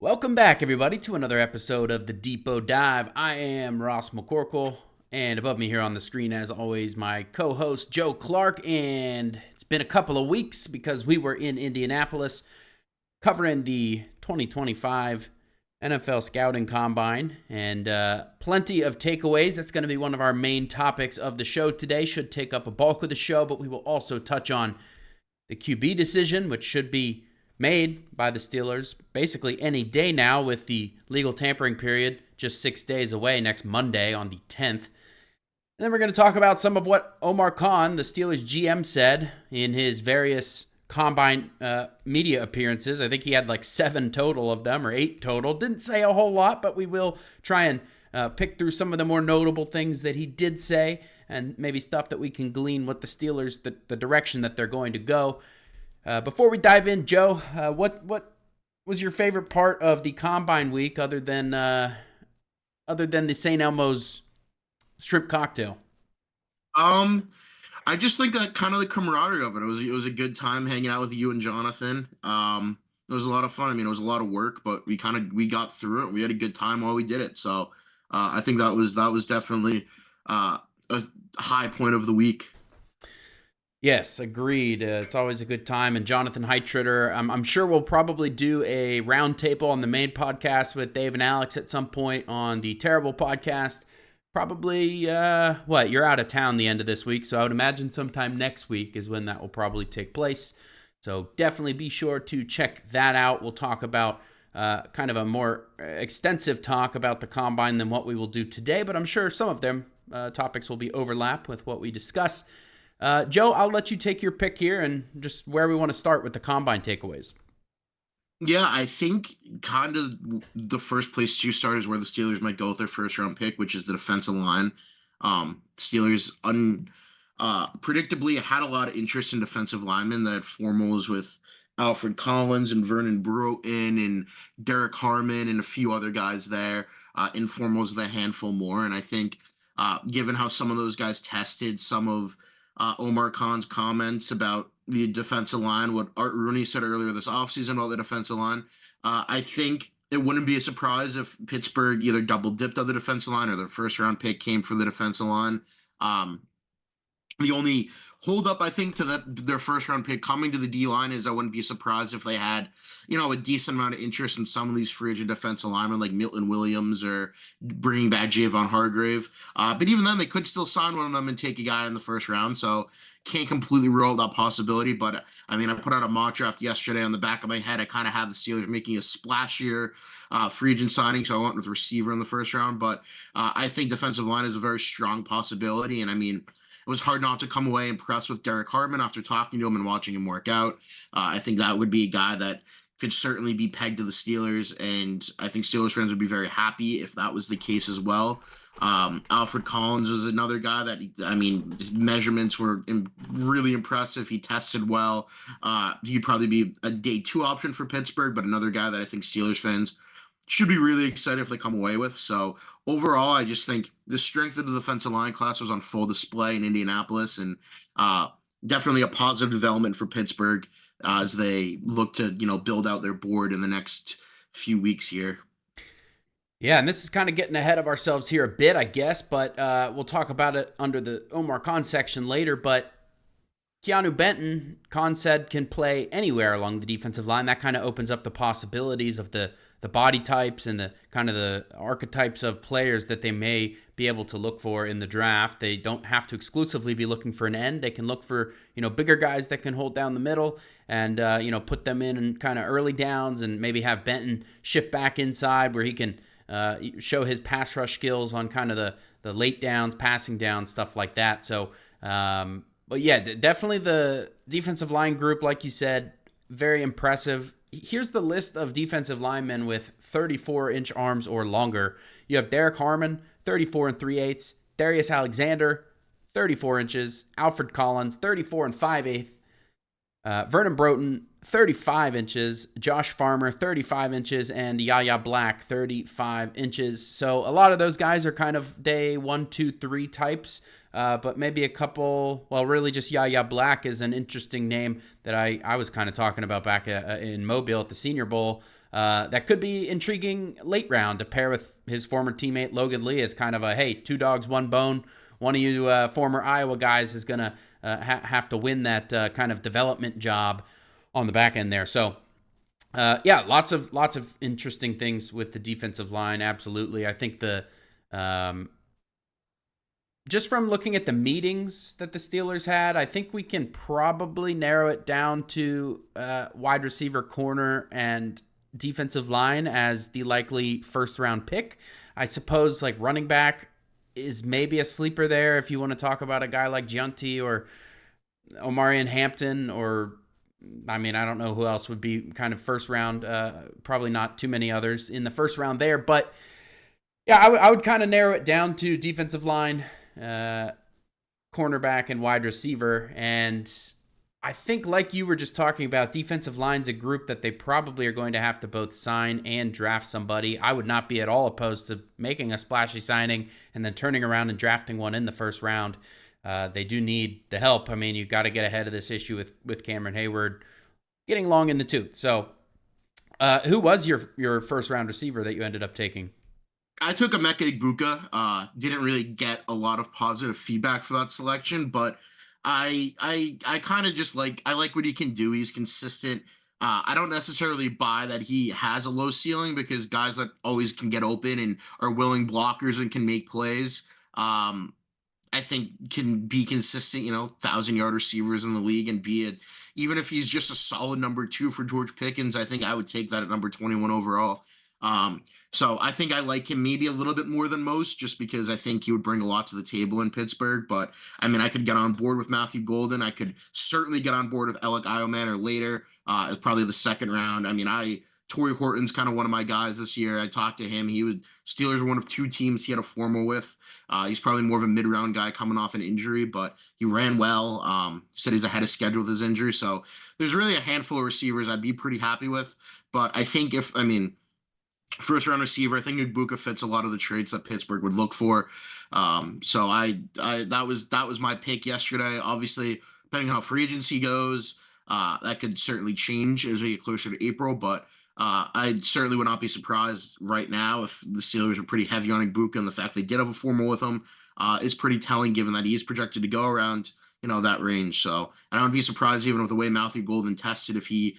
Welcome back, everybody, to another episode of the Depot Dive. I am Ross McCorkle, and above me here on the screen, as always, my co-host Joe Clark. And it's been a couple of weeks because we were in Indianapolis covering the 2025 NFL Scouting Combine, and plenty of takeaways. That's going to be one of our main topics of the show today. Should take up a bulk of the show, but we will also touch on the QB decision, which should be made by the Steelers basically any day now, with the legal tampering period just 6 days away next Monday on the 10th. And then we're going to talk about some of what Omar Khan, the Steelers GM, said in his various combine media appearances. I think he had like 7 total of them, or 8 total. Didn't say a whole lot, but we will try and pick through some of the more notable things that he did say, and maybe stuff that we can glean what the Steelers, the direction that they're going to go. Before we dive in, Joe, what was your favorite part of the Combine week, other than the St. Elmo's shrimp cocktail? I just think that kind of the camaraderie of it. It was a good time hanging out with you and Jonathan. It was a lot of fun. I mean, it was a lot of work, but we got through it. We had a good time while we did it. So I think that was definitely a high point of the week. Yes, agreed. It's always a good time. And Jonathan Heitritter, I'm sure we'll probably do a roundtable on the main podcast with Dave and Alex at some point on the Terrible podcast. Probably, you're out of town the end of this week, so I would imagine sometime next week is when that will probably take place. So definitely be sure to check that out. We'll talk about kind of a more extensive talk about the Combine than what we will do today, but I'm sure some of them topics will be overlap with what we discuss. Joe, I'll let you take your pick here and just where we want to start with the Combine takeaways. Yeah, I think kind of the first place to start is where the Steelers might go with their first round pick, which is the defensive line. Steelers predictably had a lot of interest in defensive linemen. That formals with Alfred Collins and Vernon Broughton and Derek Harmon and a few other guys there. Informals with a handful more, and I think given how some of those guys tested, some of Omar Khan's comments about the defensive line, what Art Rooney said earlier this offseason about the defensive line. I think it wouldn't be a surprise if Pittsburgh either double dipped on the defensive line or their first round pick came for the defensive line. Um, the only holdup, I think, to their first round pick coming to the D line is I wouldn't be surprised if they had, a decent amount of interest in some of these free agent defensive linemen like Milton Williams or bringing back Javon Hargrave. But even then, they could still sign one of them and take a guy in the first round. So can't completely rule out that possibility. But I mean, I put out a mock draft yesterday. On the back of my head, I kind of had the Steelers making a splashier free agent signing. So I went with receiver in the first round. But I think defensive line is a very strong possibility. And I mean, it was hard not to come away impressed with Derek Harmon after talking to him and watching him work out. I think that would be a guy that could certainly be pegged to the Steelers, and I think Steelers fans would be very happy if that was the case as well. Alfred Collins was another guy that, I mean, his measurements were really impressive. He tested well. He'd probably be a day 2 option for Pittsburgh, but another guy that I think Steelers fans should be really excited if they come away with. So overall, I just think the strength of the defensive line class was on full display in Indianapolis, and definitely a positive development for Pittsburgh as they look to, build out their board in the next few weeks here. Yeah, and this is kind of getting ahead of ourselves here a bit, I guess, but we'll talk about it under the Omar Khan section later. But Keanu Benton, Khan said, can play anywhere along the defensive line. That kind of opens up the possibilities of the body types and the kind of the archetypes of players that they may be able to look for in the draft. They don't have to exclusively be looking for an end. They can look for, bigger guys that can hold down the middle and, put them in kind of early downs, and maybe have Benton shift back inside where he can show his pass rush skills on kind of the late downs, passing down, stuff like that. So, but yeah, definitely the defensive line group, like you said, very impressive. Here's the list of defensive linemen with 34-inch arms or longer. You have Derek Harmon, 34 3/8. Darius Alexander, 34 inches. Alfred Collins, 34 5/8. Vernon Broughton, 35 inches. Josh Farmer, 35 inches. And Yaya Black, 35 inches. So a lot of those guys are kind of day 1, 2, 3 types. But maybe a couple, really just Yaya Black is an interesting name that I was kind of talking about back in Mobile at the Senior Bowl. that could be intriguing late round to pair with his former teammate Logan Lee as kind of a, hey, two dogs, one bone. One of you former Iowa guys is going to have to win that kind of development job on the back end there. So, yeah, lots of interesting things with the defensive line. Absolutely. I think just from looking at the meetings that the Steelers had, I think we can probably narrow it down to wide receiver, corner, and defensive line as the likely first round pick. I suppose like running back is maybe a sleeper there if you want to talk about a guy like Giunti or Omarion Hampton, or I mean, I don't know who else would be kind of first round. Probably not too many others in the first round there, but yeah, I would kind of narrow it down to defensive line, cornerback, and wide receiver. And I think, like you were just talking about, defensive line's a group that they probably are going to have to both sign and draft somebody. I would not be at all opposed to making a splashy signing and then turning around and drafting one in the first round. They do need the help. I mean, you've got to get ahead of this issue with Cameron Hayward getting long in the tooth. So, who was your first round receiver that you ended up taking? I took Emeka Egbuka. Didn't really get a lot of positive feedback for that selection, but I kind of just I like what he can do. He's consistent. I don't necessarily buy that he has a low ceiling because guys that always can get open and are willing blockers and can make plays. I think can be consistent, 1,000-yard receivers in the league and be it. Even if he's just a solid number 2 for George Pickens, I think I would take that at number 21 overall. So I think I like him maybe a little bit more than most just because I think he would bring a lot to the table in Pittsburgh. But I mean, I could get on board with Matthew Golden. I could certainly get on board with Alec Iomanner later, probably the second round. I mean, Torrey Horton's kind of one of my guys this year. I talked to him. Steelers were one of 2 teams he had a formal with. He's probably more of a mid-round guy coming off an injury, but he ran well. Said he's ahead of schedule with his injury. So there's really a handful of receivers I'd be pretty happy with. But I think first round receiver, I think Egbuka fits a lot of the traits that Pittsburgh would look for. So that was my pick yesterday. Obviously, depending on how free agency goes, that could certainly change as we get closer to April. But I certainly would not be surprised right now if the Steelers are pretty heavy on Egbuka, and the fact they did have a formal with him is pretty telling, given that he is projected to go around that range. So I don't be surprised even with the way Matthew Golden tested if he's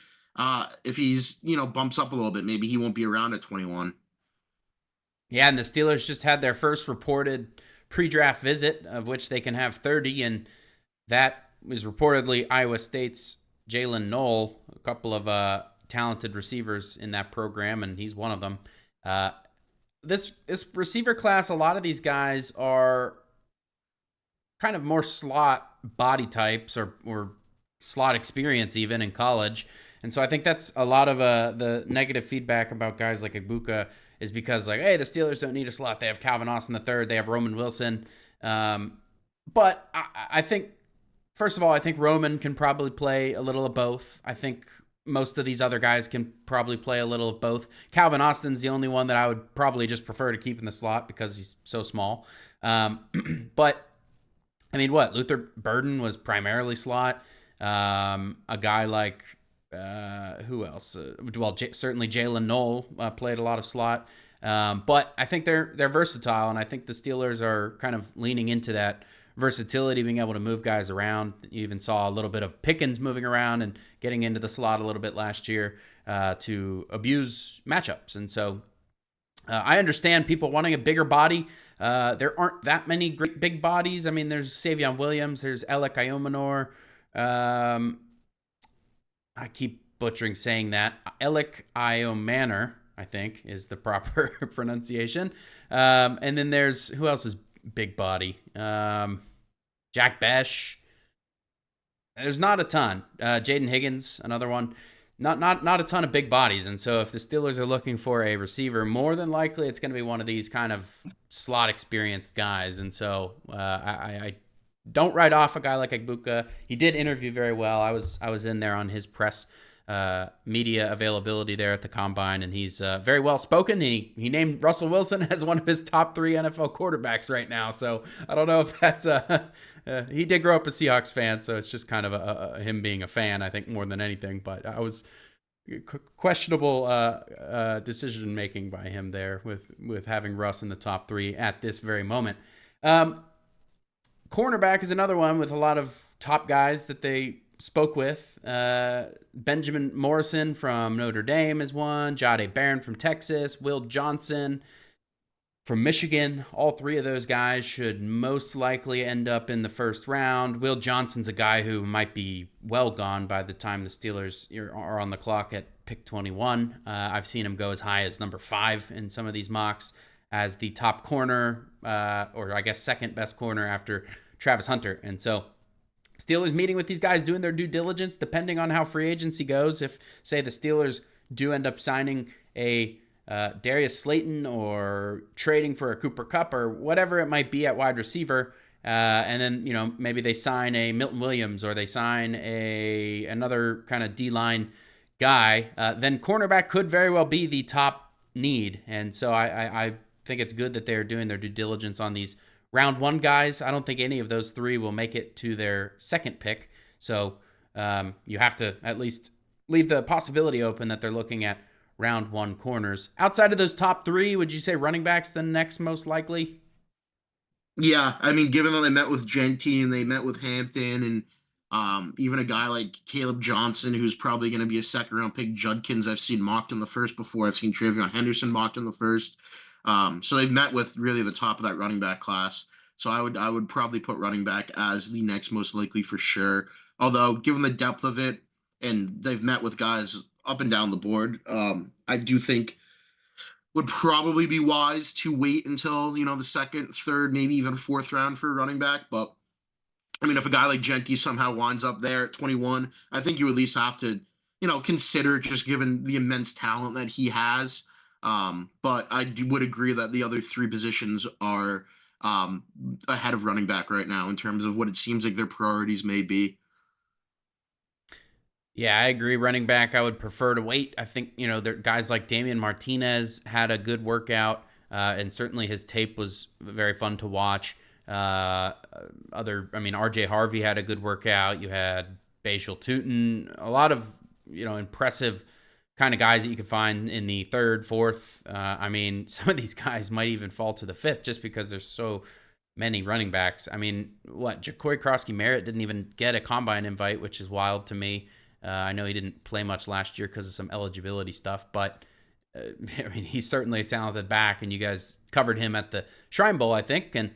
bumps up a little bit, maybe he won't be around at 21. Yeah, and the Steelers just had their first reported pre-draft visit, of which they can have 30, and that was reportedly Iowa State's Jalen Knoll, a couple of talented receivers in that program, and he's one of them. This receiver class, a lot of these guys are kind of more slot body types or slot experience even in college. And so I think that's a lot of the negative feedback about guys like Egbuka is because, hey, the Steelers don't need a slot. They have Calvin Austin III. They have Roman Wilson. But I think, first of all, I think Roman can probably play a little of both. I think most of these other guys can probably play a little of both. Calvin Austin's the only one that I would probably just prefer to keep in the slot because he's so small. But, I mean, Luther Burden was primarily slot. A guy like... who else? Certainly Jalen Knoll played a lot of slot, but I think they're versatile, and I think the Steelers are kind of leaning into that versatility, being able to move guys around. You even saw a little bit of Pickens moving around and getting into the slot a little bit last year to abuse matchups, and so I understand people wanting a bigger body. There aren't that many great big bodies. I mean, there's Savion Williams, there's Alec Iomanor. I keep butchering saying that. Alec Iomanner, I think, is the proper pronunciation. And then there's, who else is big body? Jack Besh. There's not a ton. Jaden Higgins, another one. Not a ton of big bodies. And so if the Steelers are looking for a receiver, more than likely it's going to be one of these kind of slot experienced guys. And so I don't write off a guy like Egbuka. He did interview very well. I was in there on his press media availability there at the Combine, and he's very well spoken. He named Russell Wilson as one of his top 3 NFL quarterbacks right now. So I don't know if that's he did grow up a Seahawks fan, so it's just kind of him being a fan, I think, more than anything. But I was questionable decision making by him there with having Russ in the top three at this very moment. Cornerback is another one with a lot of top guys that they spoke with. Benjamin Morrison from Notre Dame is one. Jahdae Barron from Texas. Will Johnson from Michigan. All three of those guys should most likely end up in the first round. Will Johnson's a guy who might be well gone by the time the Steelers are on the clock at pick 21. I've seen him go as high as number 5 in some of these mocks as the top corner, or I guess second best corner after Travis Hunter. And so Steelers meeting with these guys, doing their due diligence, depending on how free agency goes. If, say, the Steelers do end up signing a Darius Slayton or trading for a Cooper Kupp or whatever it might be at wide receiver, and then maybe they sign a Milton Williams or they sign another kind of D-line guy, then cornerback could very well be the top need. And so I think it's good that they're doing their due diligence on these round 1 guys. I don't think any of those 3 will make it to their second pick. So you have to at least leave the possibility open that they're looking at round 1 corners. Outside of those top 3, would you say running back's the next most likely? Yeah, I mean, given that they met with Genty and they met with Hampton and even a guy like Caleb Johnson, who's probably going to be a second-round pick, Judkins, I've seen mocked in the first before. I've seen Travion Henderson mocked in the first. So they've met with really the top of that running back class. So I would probably put running back as the next most likely for sure. Although, given the depth of it, and they've met with guys up and down the board, I do think would probably be wise to wait until the second, third, maybe even fourth round for a running back. But I mean, if a guy like Genty somehow winds up there at 21, I think you at least have to consider, just given the immense talent that he has. But would agree that the other 3 positions are ahead of running back right now in terms of what it seems like their priorities may be. Yeah, I agree. Running back, I would prefer to wait. I think, there guys like Damian Martinez had a good workout, and certainly his tape was very fun to watch. RJ Harvey had a good workout. You had Bashal Tutin, a lot of, impressive kind of guys that you can find in the third, fourth. Some of these guys might even fall to the fifth just because there's so many running backs. Ja'Cory Krosky-Merritt didn't even get a combine invite, which is wild to me. I know he didn't play much last year because of some eligibility stuff, but he's certainly a talented back, and you guys covered him at the Shrine Bowl, I think. And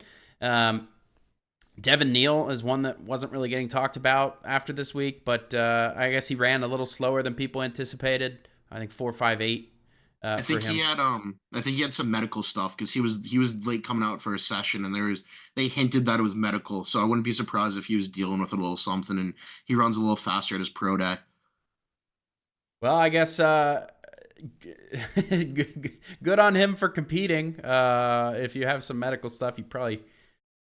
Devin Neal is one that wasn't really getting talked about after this week, but I guess he ran a little slower than people anticipated. I think 4.58. I think he had some medical stuff because he was late coming out for a session, and they hinted that it was medical. So I wouldn't be surprised if he was dealing with a little something, and he runs a little faster at his pro day. Well, I guess good on him for competing. If you have some medical stuff, you probably,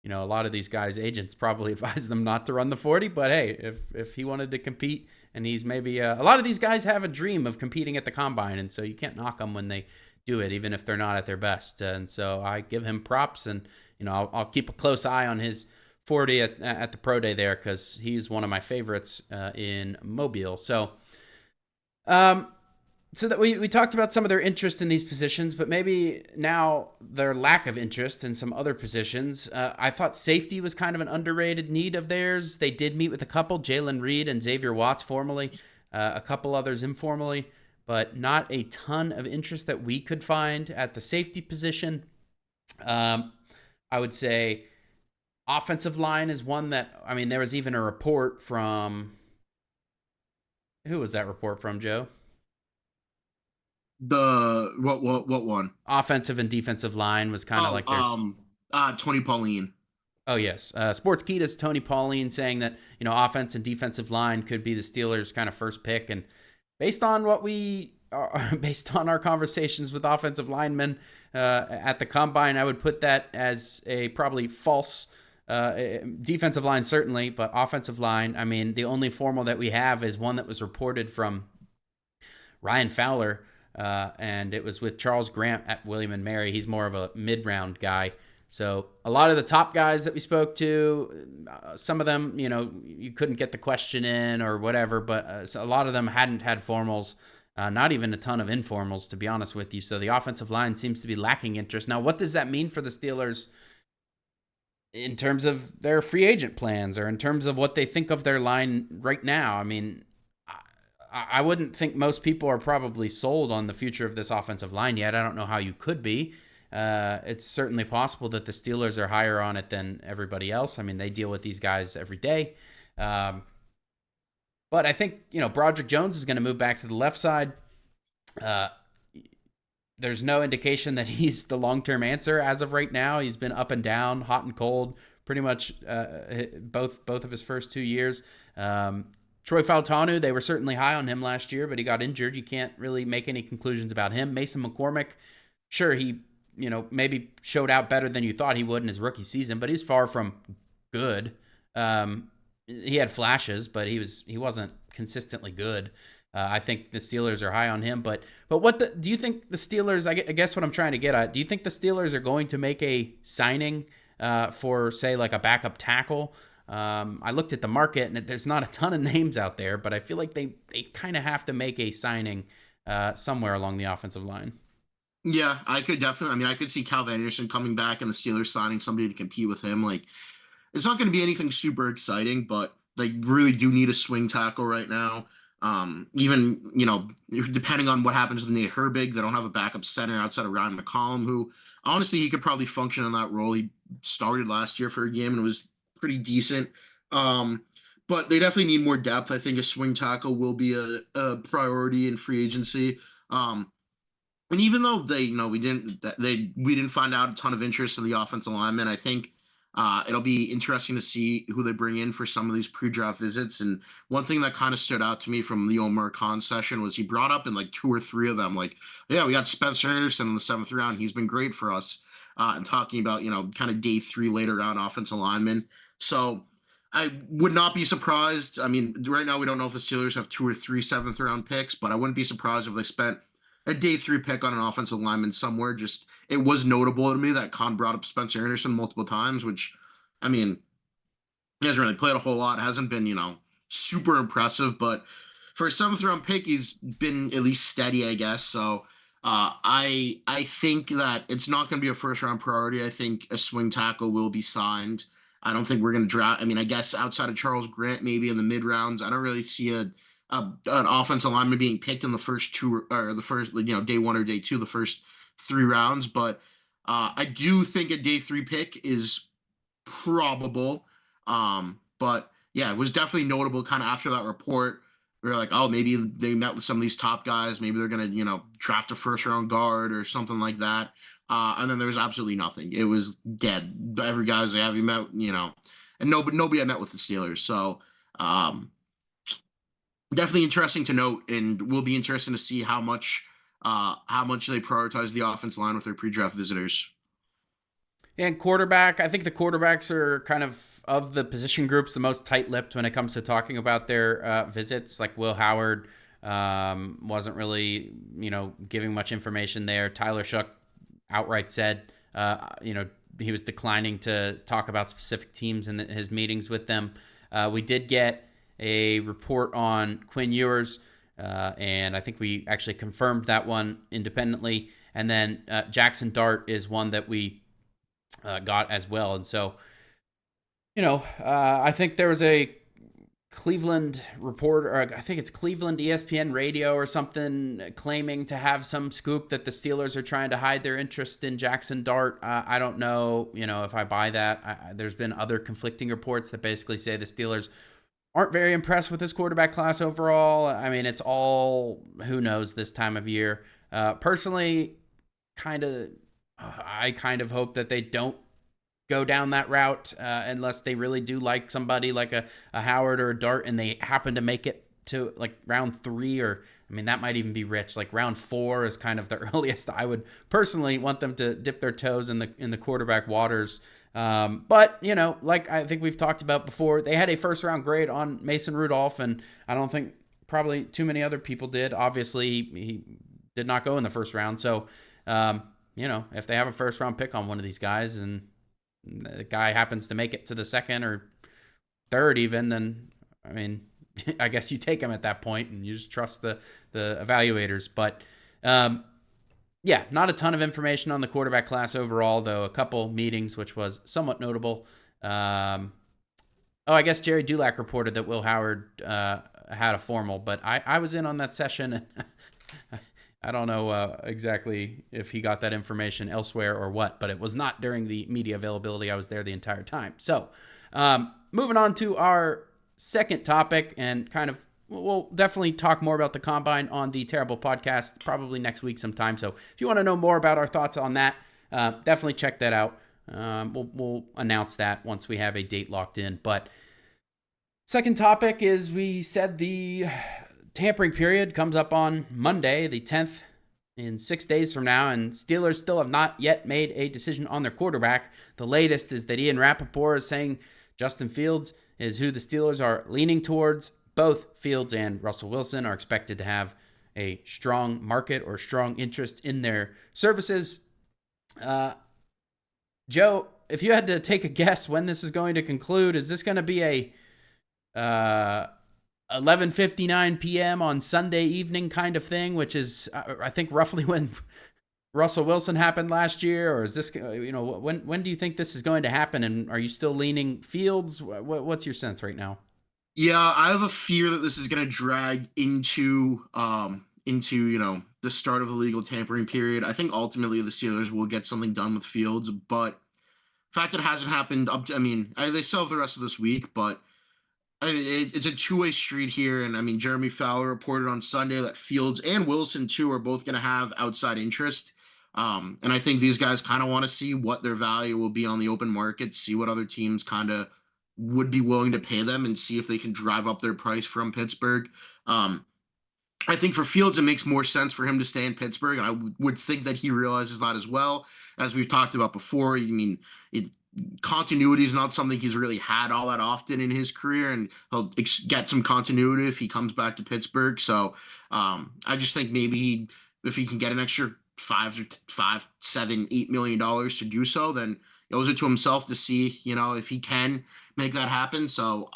a lot of these guys' agents probably advise them not to run the 40. But hey, if he wanted to compete, and he's maybe a lot of these guys have a dream of competing at the combine, and so you can't knock them when they do it, even if they're not at their best. And so I give him props, and I'll keep a close eye on his 40 at the pro day there because he's one of my favorites in Mobile. So, so that we talked about some of their interest in these positions, but maybe now their lack of interest in some other positions. I thought safety was kind of an underrated need of theirs. They did meet with a couple, Jalen Reed and Xavier Watts formally, a couple others informally, but not a ton of interest that we could find at the safety position. I would say offensive line is one that, there was even a report from, who was that report from, Joe? The what one? Offensive and defensive line was kind of like there's Tony Pauline. Oh yes, Sportskeeda's Tony Pauline saying that offense and defensive line could be the Steelers' kind of first pick, and based on our conversations with offensive linemen at the combine, I would put that as a probably false. Defensive line certainly, but offensive line, the only formal that we have is one that was reported from Ryan Fowler. And it was with Charles Grant at William & Mary. He's more of a mid-round guy. So a lot of the top guys that we spoke to, some of them, you couldn't get the question in or whatever, but a lot of them hadn't had formals Not even a ton of informals, to be honest with you. So the offensive line seems to be lacking interest. Now, what does that mean for the Steelers in terms of their free agent plans or in terms of what they think of their line right now? I mean, I wouldn't think most people are probably sold on the future of this offensive line yet. I don't know how you could be. It's certainly possible that the Steelers are higher on it than everybody else. I mean, they deal with these guys every day. Um, but I think, Broderick Jones is going to move back to the left side. Uh, there's no indication that he's the long-term answer as of right now. He's been up and down, hot and cold, pretty much both of his first 2 years. Troy Fautanu, they were certainly high on him last year, but he got injured. You can't really make any conclusions about him. Mason McCormick, sure, he maybe showed out better than you thought he would in his rookie season, but he's far from good. He had flashes, but he wasn't consistently good. I think the Steelers are high on him, but do you think the Steelers? I guess what I'm trying to get at. Do you think the Steelers are going to make a signing for, say, like a backup tackle? I looked at the market, and there's not a ton of names out there, but I feel like they kind of have to make a signing somewhere along the offensive line. Yeah, I could definitely. I mean, I could see Calvin Anderson coming back and the Steelers signing somebody to compete with him. Like, it's not going to be anything super exciting, but they really do need a swing tackle right now. Even depending on what happens with Nate Herbig, they don't have a backup center outside of Ryan McCollum, who honestly he could probably function in that role. He started last year for a game and was pretty decent. But they definitely need more depth. I think a swing tackle will be a priority in free agency. And even though we didn't find out a ton of interest in the offensive lineman, I think it'll be interesting to see who they bring in for some of these pre-draft visits. And one thing that kind of stood out to me from the Omar Khan session was he brought up in like two or three of them, like, yeah, we got Spencer Anderson in the 7th round. He's been great for us. And talking about, kind of day 3 later round offensive lineman. So I would not be surprised. I mean, right now we don't know if the Steelers have 2 or 3 7th round picks, but I wouldn't be surprised if they spent a day 3 pick on an offensive lineman somewhere. Just it was notable to me that Khan brought up Spencer Anderson multiple times, which, I mean, he hasn't really played a whole lot, hasn't been, super impressive, but for a 7th round pick, he's been at least steady, I guess. So I think that it's not going to be a 1st round priority. I think a swing tackle will be signed. I don't think we're going to draft. I mean, I guess outside of Charles Grant, maybe in the mid rounds, I don't really see an offensive lineman being picked in the first two or the first, day 1 or day 2, the first 3 rounds. But I do think a day 3 pick is probable. But yeah, it was definitely notable kind of after that report. We were like, oh, maybe they met with some of these top guys. Maybe they're going to, draft a 1st round guard or something like that. And then there was absolutely nothing. It was dead. Every guy was like, have you met, and nobody had met with the Steelers. So, definitely interesting to note, and will be interesting to see how much they prioritize the offensive line with their pre-draft visitors. And quarterback, I think the quarterbacks are kind of the position groups the most tight-lipped when it comes to talking about their visits. Like Will Howard wasn't really, giving much information there. Tyler Shuck outright said, he was declining to talk about specific teams in his meetings with them. We did get a report on Quinn Ewers, and I think we actually confirmed that one independently. And then Jackson Dart is one that we got as well. And so, I think there was a Cleveland reporter, or I think it's Cleveland ESPN radio or something, claiming to have some scoop that the Steelers are trying to hide their interest in Jackson Dart. I don't know, if I buy that. There's been other conflicting reports that basically say the Steelers aren't very impressed with this quarterback class overall. I mean, it's all who knows this time of year. Personally, I kind of hope that they don't go down that route unless they really do like somebody like a Howard or a Dart, and they happen to make it to like round 3, or I mean that might even be rich. Like round 4 is kind of the earliest I would personally want them to dip their toes in the quarterback waters. But like I think we've talked about before, they had a 1st-round grade on Mason Rudolph, and I don't think probably too many other people did. Obviously, he did not go in the 1st round. So, if they have a 1st-round pick on one of these guys, and the guy happens to make it to the 2nd or 3rd even, then, I mean, I guess you take him at that point and you just trust the evaluators. But yeah, not a ton of information on the quarterback class overall, though a couple meetings, which was somewhat notable. I guess Jerry Dulac reported that Will Howard had a formal, but I was in on that session, and I don't know exactly if he got that information elsewhere or what, but it was not during the media availability. I was there the entire time. So moving on to our second topic, and kind of we'll definitely talk more about the combine on the Terrible podcast probably next week sometime. So if you want to know more about our thoughts on that, definitely check that out. We'll announce that once we have a date locked in. But second topic is, we said the tampering period comes up on Monday, the 10th, in 6 days from now, and Steelers still have not yet made a decision on their quarterback. The latest is that Ian Rappaport is saying Justin Fields is who the Steelers are leaning towards. Both Fields and Russell Wilson are expected to have a strong market or strong interest in their services. Joe, if you had to take a guess when this is going to conclude, is this going to be a 11:59 p.m. on Sunday evening kind of thing, which is, I think, roughly when Russell Wilson happened last year? Or is this, when do you think this is going to happen? And are you still leaning Fields? What's your sense right now? Yeah, I have a fear that this is going to drag into the start of the legal tampering period. I think ultimately the Steelers will get something done with Fields, but the fact that it hasn't happened they still have the rest of this week, but it's a two-way street here. And I mean, Jeremy Fowler reported on Sunday that Fields and Wilson too are both going to have outside interest. And I think these guys kind of want to see what their value will be on the open market, see what other teams kind of would be willing to pay them, and see if they can drive up their price from Pittsburgh. I think for Fields, it makes more sense for him to stay in Pittsburgh, and I would think that he realizes that as well. As we've talked about before, continuity is not something he's really had all that often in his career, and he'll get some continuity if he comes back to Pittsburgh. So I just think maybe if he can get an extra $5, $7, $8 million to do so, then he owes it to himself to see, if he can make that happen. So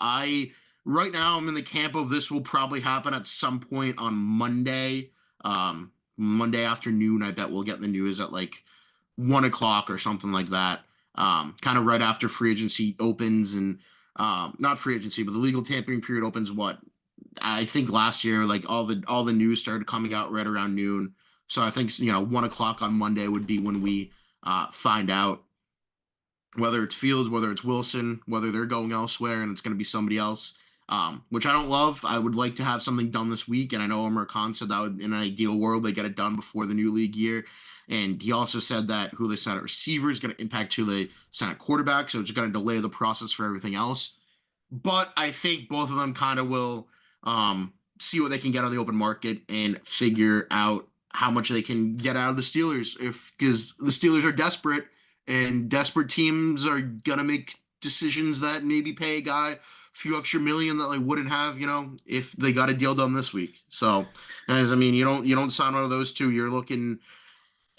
right now I'm in the camp of this will probably happen at some point on Monday. Monday afternoon, I bet we'll get the news at like 1 o'clock or something like that. Kind of right after free agency opens, and not free agency, but the legal tampering period opens. What I think last year, like all the news started coming out right around noon. So I think 1 o'clock on Monday would be when we find out whether it's Fields, whether it's Wilson, whether they're going elsewhere, and it's going to be somebody else. Which I don't love. I would like to have something done this week, and I know Omar Khan said that in an ideal world they get it done before the new league year. And he also said that who they sent at receiver is going to impact who they sent at quarterback, so it's going to delay the process for everything else. But I think both of them kind of will see what they can get on the open market and figure out how much they can get out of the Steelers, because the Steelers are desperate, and desperate teams are going to make decisions that maybe pay a guy few extra million that they wouldn't have, if they got a deal done this week. So, you don't sign one of those two, you're looking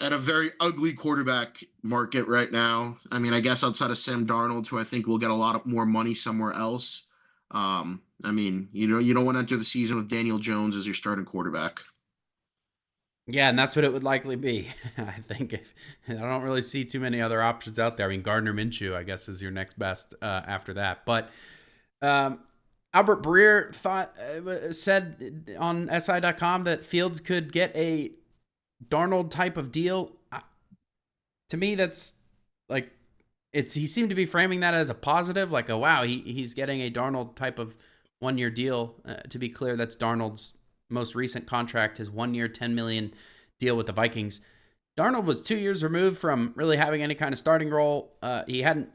at a very ugly quarterback market right now. I guess outside of Sam Darnold, who I think will get a lot of more money somewhere else. You don't want to enter the season with Daniel Jones as your starting quarterback. Yeah, and that's what it would likely be. I think I don't really see too many other options out there. Gardner Minshew, I guess, is your next best after that. But Albert Breer said on SI.com that Fields could get a Darnold type of deal. To me, that's like, he seemed to be framing that as a positive, like, wow, he's getting a Darnold type of 1-year deal. To be clear, that's Darnold's most recent contract, his 1-year, $10 million deal with the Vikings. Darnold was 2 years removed from really having any kind of starting role. He hadn't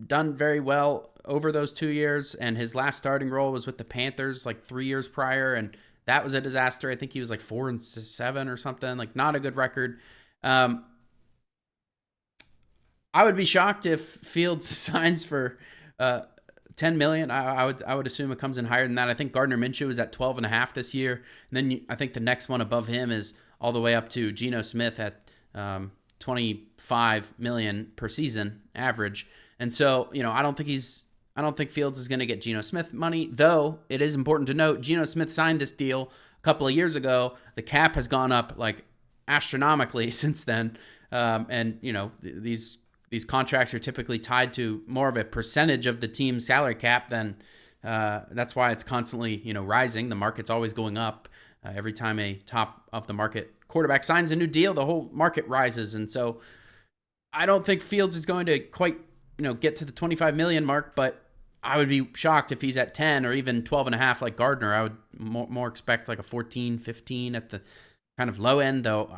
done very well over those 2 years, and his last starting role was with the Panthers like 3 years prior, and that was a disaster. I think he was like 4-7 or something, like not a good record. I would be shocked if Fields signs for $10 million. I would assume it comes in higher than that. I think Gardner Minshew is at 12.5 this year, and then I think the next one above him is all the way up to Geno Smith at $25 million per season average. And so, I don't think I don't think Fields is going to get Geno Smith money, though it is important to note Geno Smith signed this deal a couple of years ago. The cap has gone up like astronomically since then. And, these contracts are typically tied to more of a percentage of the team's salary cap than that's why it's constantly, rising. The market's always going up. Every time a top of the market quarterback signs a new deal, the whole market rises. And so I don't think Fields is going to quite, get to the 25 million mark, but I would be shocked if he's at 10 or even 12 and a half like Gardner. I would more expect like a 14, 15 at the kind of low end, though.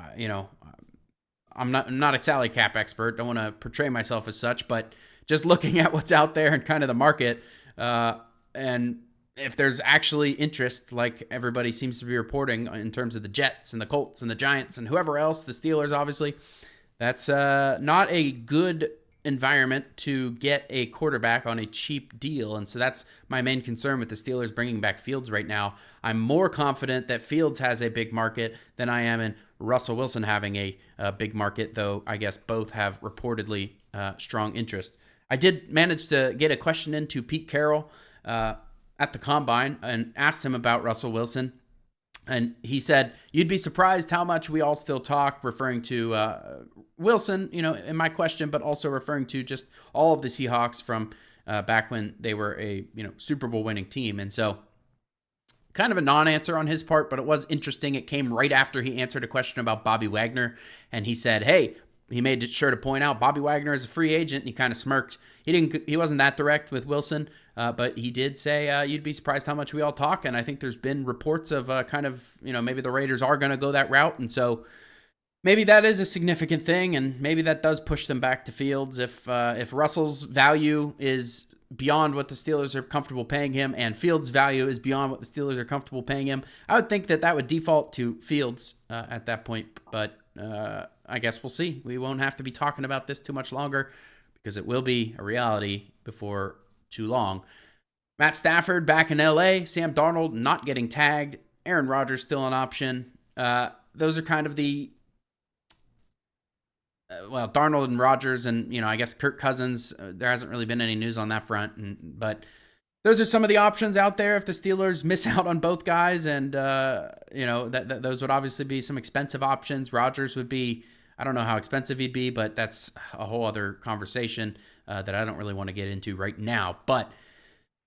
I'm not a salary cap expert. Don't want to portray myself as such, but just looking at what's out there and kind of the market, and if there's actually interest, like everybody seems to be reporting in terms of the Jets and the Colts and the Giants and whoever else, the Steelers, obviously, that's not a good environment to get a quarterback on a cheap deal. And so that's my main concern with the Steelers bringing back Fields right now. I'm more confident that Fields has a big market than I am in Russell Wilson having a big market, though I guess both have reportedly strong interest. I did manage to get a question into Pete Carroll at the Combine and asked him about Russell Wilson. And he said, you'd be surprised how much we all still talk, referring to Wilson, in my question, but also referring to just all of the Seahawks from back when they were a, Super Bowl winning team. And so kind of a non-answer on his part, but it was interesting. It came right after he answered a question about Bobby Wagner. And he said, hey, he made sure to point out Bobby Wagner is a free agent. And he kind of smirked. He wasn't that direct with Wilson, but he did say you'd be surprised how much we all talk. And I think there's been reports of maybe the Raiders are going to go that route. And so maybe that is a significant thing, and maybe that does push them back to Fields. If Russell's value is beyond what the Steelers are comfortable paying him, and Fields' value is beyond what the Steelers are comfortable paying him, I would think that would default to Fields at that point. But I guess we'll see. We won't have to be talking about this too much longer because it will be a reality before too long. Matt Stafford back in LA, Sam Darnold not getting tagged, Aaron Rodgers still an option. Those are kind of the Darnold and Rodgers and, I guess Kirk Cousins, there hasn't really been any news on that front. But those are some of the options out there if the Steelers miss out on both guys. And, those would obviously be some expensive options. Rodgers would be, I don't know how expensive he'd be, but that's a whole other conversation that I don't really want to get into right now. But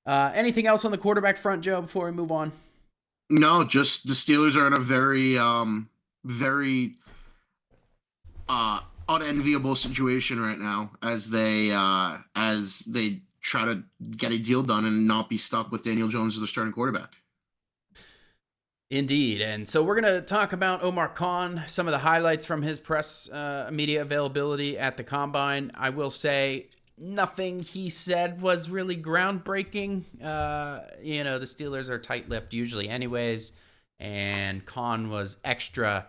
anything else on the quarterback front, Joe, before we move on? No, just the Steelers are in a very, very unenviable situation right now as they try to get a deal done and not be stuck with Daniel Jones as their starting quarterback. Indeed. And so we're going to talk about Omar Khan, some of the highlights from his press media availability at the Combine. I will say nothing he said was really groundbreaking. The Steelers are tight-lipped usually anyways, and Khan was extra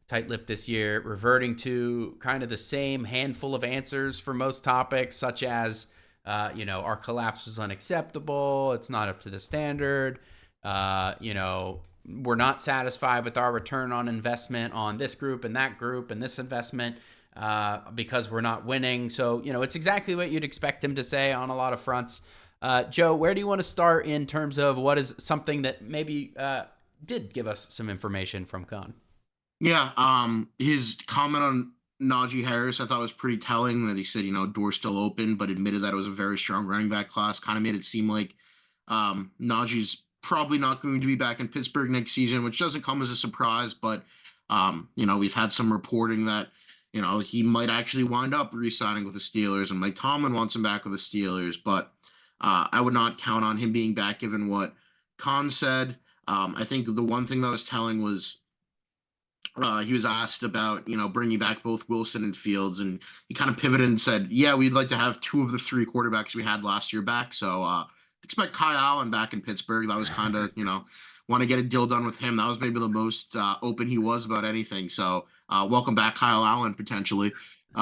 tight-lipped this year, reverting to kind of the same handful of answers for most topics, such as, our collapse was unacceptable. It's not up to the standard. We're not satisfied with our return on investment on this group and that group and this investment because we're not winning. So, it's exactly what you'd expect him to say on a lot of fronts. Joe, where do you want to start in terms of what is something that maybe did give us some information from Khan? Yeah, his comment on Najee Harris I thought was pretty telling, that he said, door's still open, but admitted that it was a very strong running back class. Kind of made it seem like Najee's probably not going to be back in Pittsburgh next season, which doesn't come as a surprise, but we've had some reporting that he might actually wind up re-signing with the Steelers, and Mike Tomlin wants him back with the Steelers, but I would not count on him being back given what Khan said. I think the one thing that was telling was he was asked about, bringing back both Wilson and Fields, and he kind of pivoted and said, yeah, we'd like to have two of the three quarterbacks we had last year back. So expect Kyle Allen back in Pittsburgh. That was kind of, want to get a deal done with him. That was maybe the most open he was about anything. So welcome back, Kyle Allen, potentially. He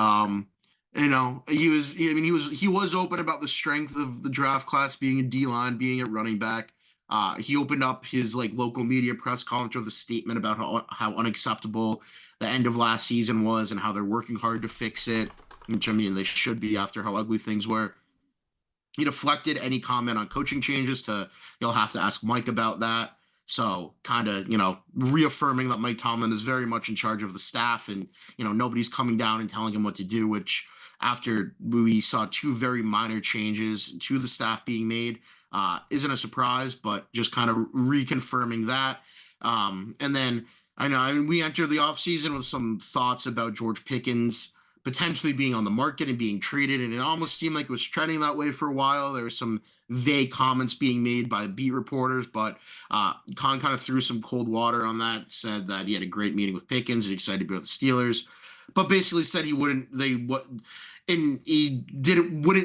was open about the strength of the draft class being a D-line, being at running back. He opened up his local media press conference with a statement about how unacceptable the end of last season was and how they're working hard to fix it, which they should be after how ugly things were. He deflected any comment on coaching changes to, you'll have to ask Mike about that. So kind of, reaffirming that Mike Tomlin is very much in charge of the staff, and, nobody's coming down and telling him what to do, which after we saw two very minor changes to the staff being made, isn't a surprise, but just kind of reconfirming that. And then we entered the offseason with some thoughts about George Pickens potentially being on the market and being traded, and it almost seemed like it was trending that way for a while. There were some vague comments being made by beat reporters, but Khan kind of threw some cold water on that, said that he had a great meeting with Pickens, he's excited to be with the Steelers, but basically said wouldn't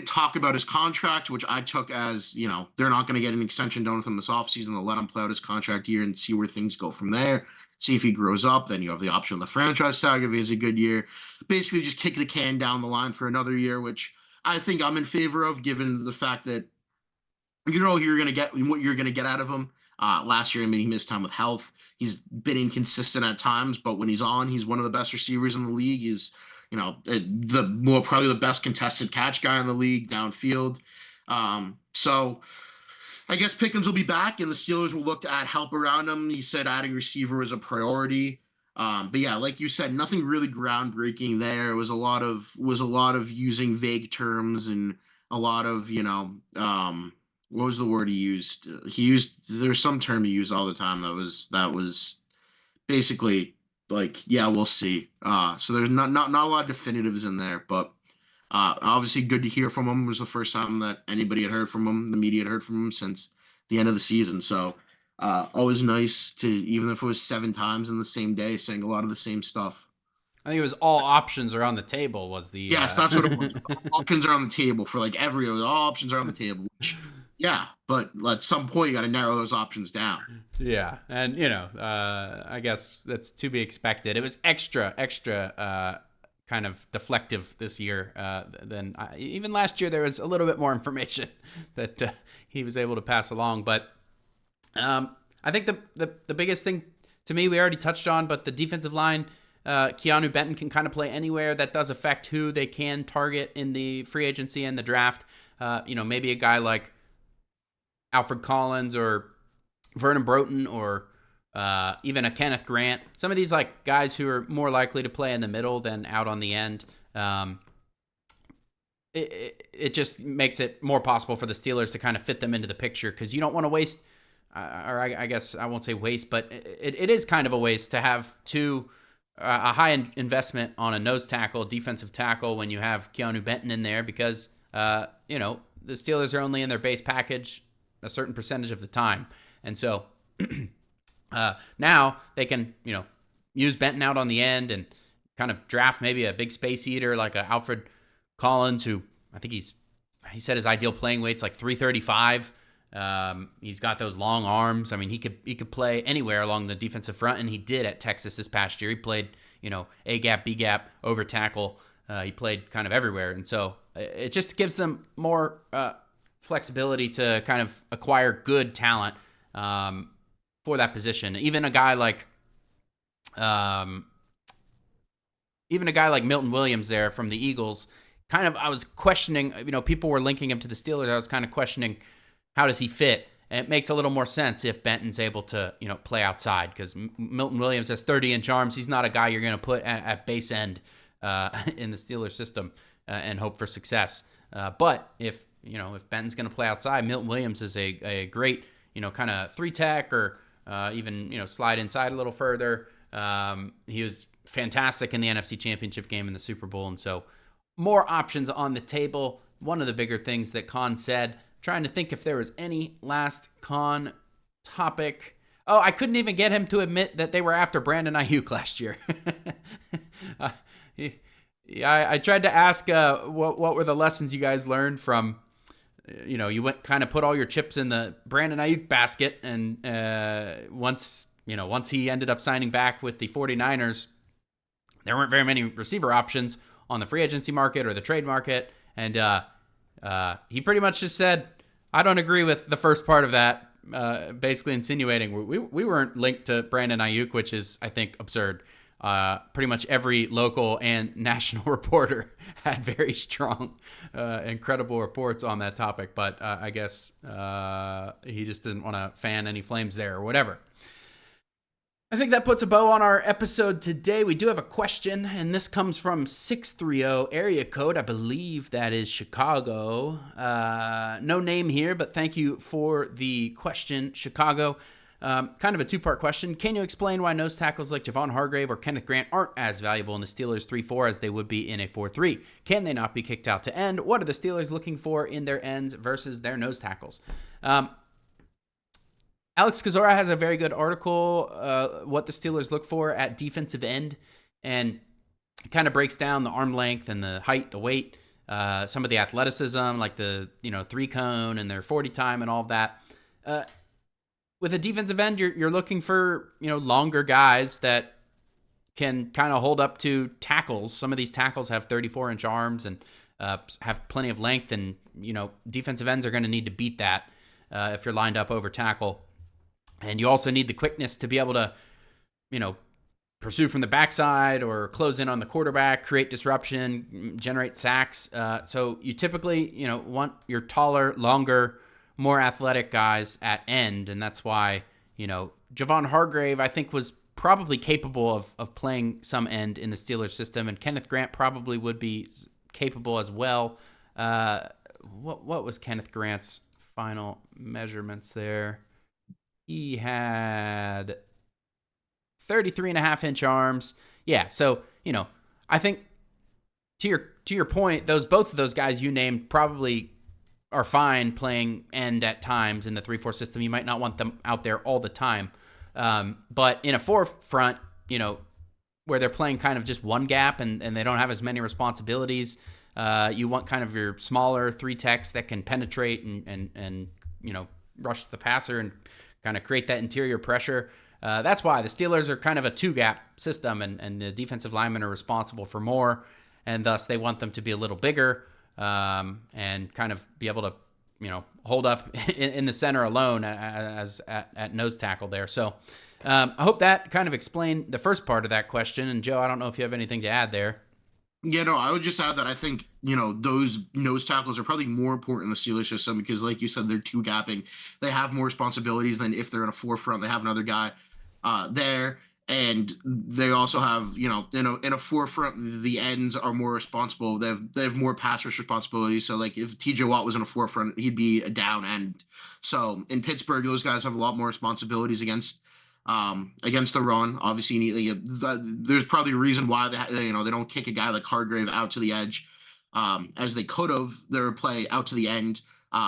talk about his contract, which I took as, they're not going to get an extension done with him this offseason. They'll let him play out his contract year and see where things go from there. See if he grows up. Then you have the option of the franchise tag if he has a good year. Basically, just kick the can down the line for another year, which I think I'm in favor of, given the fact that you're going to get what you're going to get out of him. Last year, he missed time with health. He's been inconsistent at times, but when he's on, he's one of the best receivers in the league. He's, probably the best contested catch guy in the league downfield. So I guess Pickens will be back, and the Steelers will look to add help around him. He said adding receiver was a priority. But yeah, like you said, nothing really groundbreaking there. It was a lot of using vague terms and a lot of, what was the word he used? There's some term he used all the time that was basically like, yeah, we'll see. So there's not a lot of definitives in there, but obviously good to hear from him. It was the first time that anybody had heard from him, the media had heard from him since the end of the season. So always nice to, even if it was 7 times in the same day, saying a lot of the same stuff. I think it was all options are on the table was the... Yes, that's what it was. All options are on the table for like all options are on the table. Yeah, but at some point you got to narrow those options down. Yeah, and I guess that's to be expected. It was extra kind of deflective this year than even last year. There was a little bit more information that he was able to pass along, but I think the biggest thing to me we already touched on, but the defensive line. Keanu Benton can kind of play anywhere. That does affect who they can target in the free agency and the draft. Maybe a guy like Alfred Collins or Vernon Broughton or even a Kenneth Grant. Some of these like guys who are more likely to play in the middle than out on the end. It just makes it more possible for the Steelers to kind of fit them into the picture, because you don't want to waste, or I guess I won't say waste, but it is kind of a waste to have a high investment on a nose tackle, defensive tackle, when you have Keanu Benton in there, because the Steelers are only in their base package a certain percentage of the time. And so now they can, use Benton out on the end and kind of draft maybe a big space eater like a Alfred Collins, who I think he said his ideal playing weight's like 335. He's got those long arms. I mean, he could play anywhere along the defensive front, and he did at Texas this past year. He played, A gap, B gap, over tackle. He played kind of everywhere, and so it just gives them more flexibility to kind of acquire good talent for that position. Even a guy like Milton Williams there from the Eagles. Kind of, I was questioning. People were linking him to the Steelers. I was kind of questioning, how does he fit? And it makes a little more sense if Benton's able to, play outside, because Milton Williams has 30-inch arms. He's not a guy you're going to put at base end in the Steelers system and hope for success. But if Benton's going to play outside, Milton Williams is a great, kind of 3-tech or even, slide inside a little further. He was fantastic in the NFC Championship game in the Super Bowl. And so more options on the table. One of the bigger things that Khan said, trying to think if there was any last Khan topic. Oh, I couldn't even get him to admit that they were after Brandon Ayuk last year. I tried to ask what were the lessons you guys learned from, you went kind of put all your chips in the Brandon Ayuk basket, and once he ended up signing back with the 49ers, there weren't very many receiver options on the free agency market or the trade market, and he pretty much just said, I don't agree with the first part of that, basically insinuating we weren't linked to Brandon Ayuk, which is, I think, absurd. Pretty much every local and national reporter had very strong, incredible reports on that topic. But I guess he just didn't want to fan any flames there or whatever. I think that puts a bow on our episode today. We do have a question, and this comes from 630 area code. I believe that is Chicago. No name here, but thank you for the question, Chicago. Kind of a two-part question. Can you explain why nose tackles like Javon Hargrave or Kenneth Grant aren't as valuable in the Steelers 3-4 as they would be in a 4-3? Can they not be kicked out to end? What are the Steelers looking for in their ends versus their nose tackles? Alex Kozora has a very good article, what the Steelers look for at defensive end, and it kind of breaks down the arm length and the height, the weight, some of the athleticism, like the 3-cone and their 40 time and all of that. With a defensive end, you're looking for longer guys that can kind of hold up to tackles. Some of these tackles have 34-inch arms and have plenty of length, and defensive ends are going to need to beat that if you're lined up over tackle. And you also need the quickness to be able to, pursue from the backside or close in on the quarterback, create disruption, generate sacks. So you typically, want your taller, longer, more athletic guys at end. And that's why, Javon Hargrave, I think, was probably capable of playing some end in the Steelers system. And Kenneth Grant probably would be capable as well. What was Kenneth Grant's final measurements there? He had 33.5-inch arms. Yeah, so, I think to your point, both of those guys you named probably are fine playing end at times in the 3-4 system. You might not want them out there all the time. But in a 4 front, where they're playing kind of just one gap and they don't have as many responsibilities, you want kind of your smaller 3 techs that can penetrate and rush the passer and kind of create that interior pressure. That's why the Steelers are kind of a 2-gap system, and the defensive linemen are responsible for more, and thus they want them to be a little bigger and kind of be able to, hold up in the center alone as at nose tackle there. So I hope that kind of explained the first part of that question. And Joe, I don't know if you have anything to add there. Yeah, no, I would just add that I think, those nose tackles are probably more important in the Steelers system because, like you said, they're 2-gapping. They have more responsibilities than if they're in a 4 front. They have another guy there. And they also have, in a 4 front, the ends are more responsible. They have more pass rush responsibilities. So, like, if TJ Watt was in a 4 front, he'd be a down end. So, in Pittsburgh, those guys have a lot more responsibilities against the run. Obviously, there's probably a reason why they don't kick a guy like Hargrave out to the edge as they could have. Their play out to the end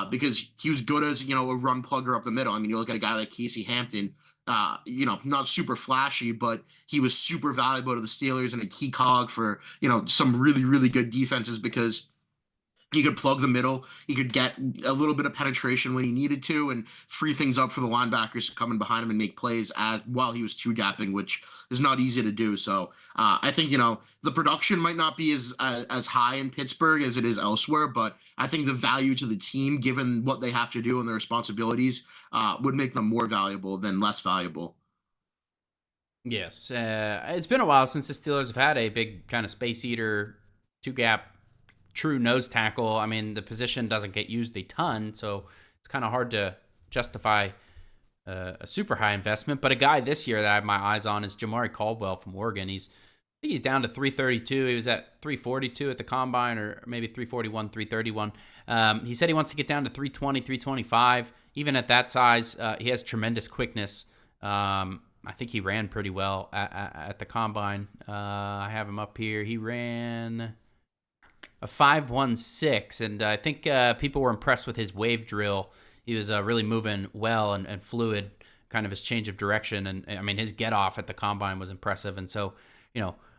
because he was good as a run plugger up the middle. I mean, you look at a guy like Casey Hampton. Not super flashy, but he was super valuable to the Steelers and a key cog for some really really good defenses because he could plug the middle. He could get a little bit of penetration when he needed to and free things up for the linebackers coming behind him and make plays while he was 2-gapping, which is not easy to do. So I think, the production might not be as high in Pittsburgh as it is elsewhere, but I think the value to the team, given what they have to do and their responsibilities, would make them more valuable than less valuable. Yes. It's been a while since the Steelers have had a big kind of space eater 2-gap true nose tackle. I mean, the position doesn't get used a ton, so it's kind of hard to justify a super high investment. But a guy this year that I have my eyes on is Jamari Caldwell from Oregon. I think he's down to 332. He was at 342 at the combine, or maybe 341, 331. He said he wants to get down to 320, 325. Even at that size, he has tremendous quickness. I think he ran pretty well at the combine. I have him up here. He ran a 5.16, and I think people were impressed with his wave drill. He was really moving well and fluid, kind of his change of direction, and I mean his get off at the combine was impressive. And so,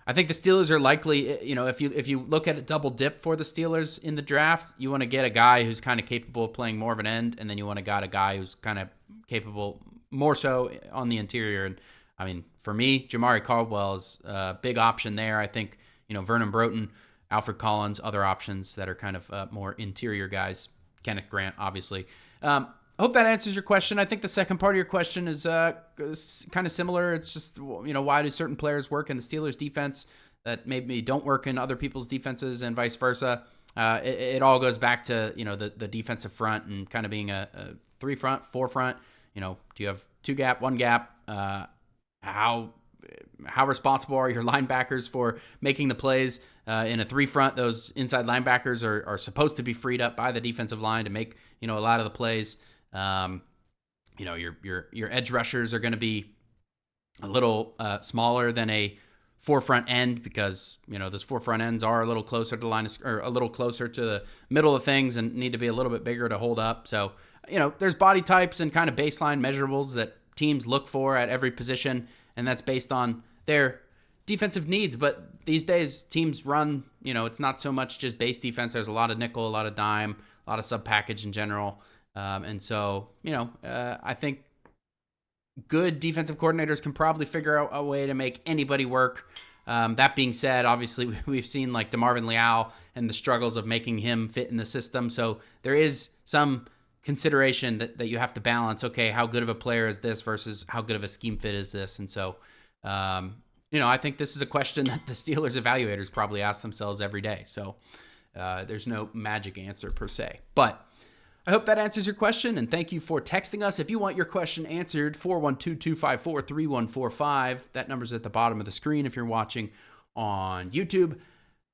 I think the Steelers are likely, if you look at a double dip for the Steelers in the draft, you want to get a guy who's kind of capable of playing more of an end, and then you want to get a guy who's kind of capable more so on the interior. And I mean, for me, Jamari Caldwell is a big option there. I think Vernon Broughton, Alfred Collins, other options that are kind of more interior guys. Kenneth Grant, obviously. I hope that answers your question. I think the second part of your question is kind of similar. It's just, why do certain players work in the Steelers defense that maybe don't work in other people's defenses and vice versa? It all goes back to, the defensive front and kind of being a 3 front, 4 front. Do you have 2 gap, 1 gap? How responsible are your linebackers for making the plays? In a 3 front, those inside linebackers are supposed to be freed up by the defensive line to make, a lot of the plays. Your edge rushers are going to be a little smaller than a 4 front end because, those 4 front ends are a little closer to the line or a little closer to the middle of things and need to be a little bit bigger to hold up. So, there's body types and kind of baseline measurables that teams look for at every position, and that's based on their defensive needs. But these days, teams run, it's not so much just base defense. There's a lot of nickel, a lot of dime, a lot of sub package in general. And so, I think good defensive coordinators can probably figure out a way to make anybody work. That being said, obviously, we've seen like DeMarvin Leal and the struggles of making him fit in the system. So there is some consideration that you have to balance. Okay, how good of a player is this versus how good of a scheme fit is this? And so, I think this is a question that the Steelers evaluators probably ask themselves every day. So there's no magic answer per se. But I hope that answers your question, and thank you for texting us. If you want your question answered, 412-254-3145. That number's at the bottom of the screen if you're watching on YouTube.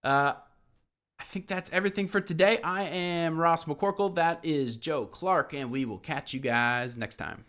I think that's everything for today. I am Ross McCorkle. That is Joe Clark, and we will catch you guys next time.